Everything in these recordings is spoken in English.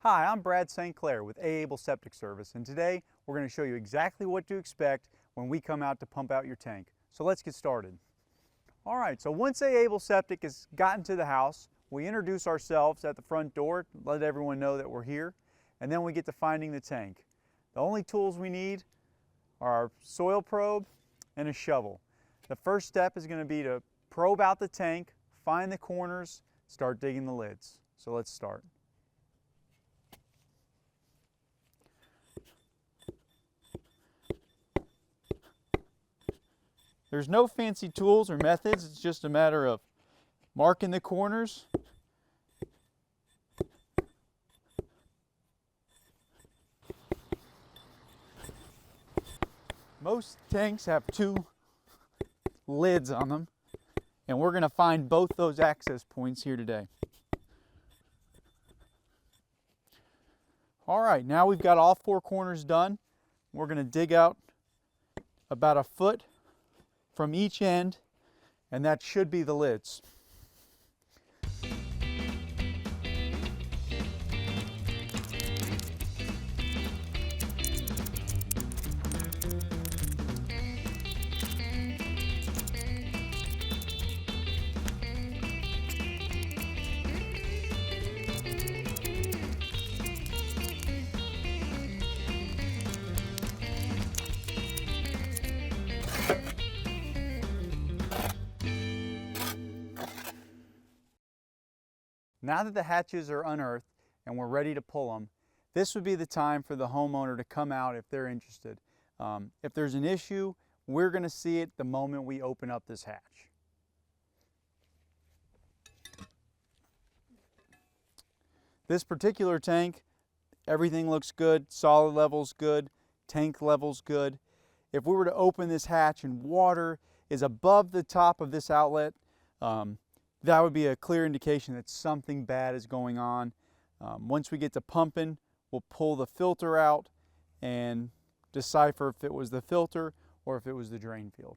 Hi, I'm Brad St. Clair with A-Able Septic Service, and today we're going to show you exactly what to expect when we come out to pump out your tank. So let's get started. All right, so once A-Able Septic has gotten to the house, we introduce ourselves at the front door, let everyone know that we're here, and then we get to finding the tank. The only tools we need are our soil probe and a shovel. The first step is going to be to probe out the tank, find the corners, start digging the lids. So let's start. There's no fancy tools or methods, it's just a matter of marking the corners. Most tanks have two lids on them, and we're going to find both those access points here today. All right, now we've got all four corners done. We're going to dig out about a foot from each end, and that should be the lids. Now that the hatches are unearthed and we're ready to pull them, this would be the time for the homeowner to come out if they're interested. If there's an issue, we're going to see it the moment we open up this hatch. This particular tank, everything looks good, solid level's good, tank level's good. If we were to open this hatch and water is above the top of this outlet, that would be a clear indication that something bad is going on. Once we get to pumping, we'll pull the filter out and decipher if it was the filter or if it was the drain field.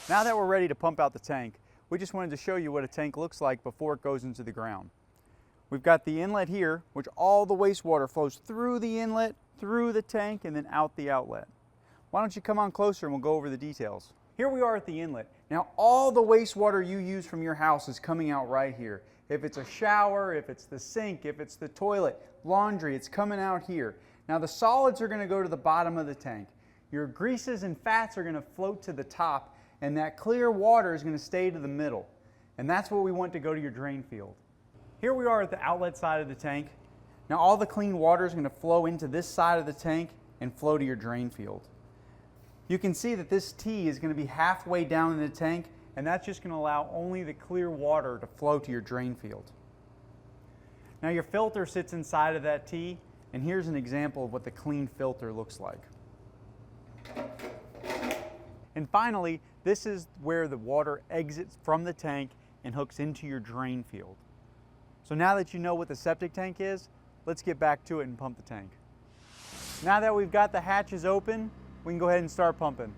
Now that we're ready to pump out the tank, we just wanted to show you what a tank looks like before it goes into the ground. We've got the inlet here, which all the wastewater flows through the inlet, through the tank, and then out the outlet. Why don't you come on closer and we'll go over the details. Here we are at the inlet. Now all the wastewater you use from your house is coming out right here. If it's a shower, if it's the sink, if it's the toilet, laundry, it's coming out here. Now the solids are going to go to the bottom of the tank. Your greases and fats are going to float to the top, and that clear water is going to stay to the middle. And that's what we want to go to your drain field. Here we are at the outlet side of the tank. Now all the clean water is going to flow into this side of the tank and flow to your drain field. You can see that this T is going to be halfway down in the tank, and that's just going to allow only the clear water to flow to your drain field. Now your filter sits inside of that T, and here's an example of what the clean filter looks like. And finally, this is where the water exits from the tank and hooks into your drain field. So now that you know what the septic tank is, let's get back to it and pump the tank. Now that we've got the hatches open, we can go ahead and start pumping.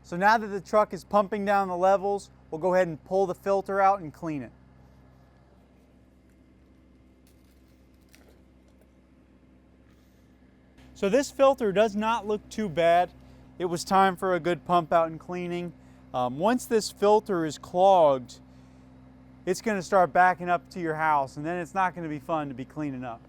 So now that the truck is pumping down the levels, we'll go ahead and pull the filter out and clean it. So this filter does not look too bad. It was time for a good pump out and cleaning. Once this filter is clogged, it's going to start backing up to your house, and then it's not going to be fun to be cleaning up.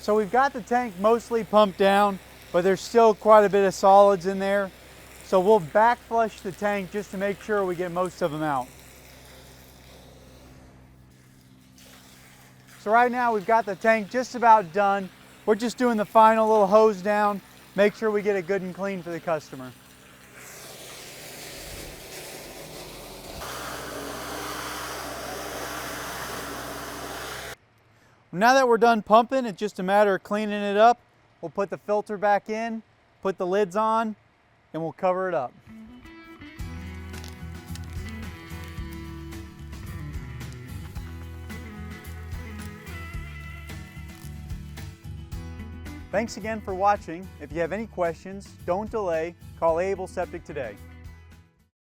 So we've got the tank mostly pumped down, but there's still quite a bit of solids in there. So we'll back flush the tank just to make sure we get most of them out. So right now we've got the tank just about done. We're just doing the final little hose down, make sure we get it good and clean for the customer. Now that we're done pumping, it's just a matter of cleaning it up. We'll put the filter back in, put the lids on, and we'll cover it up. Thanks again for watching. If you have any questions, don't delay. Call A-Able Septic today.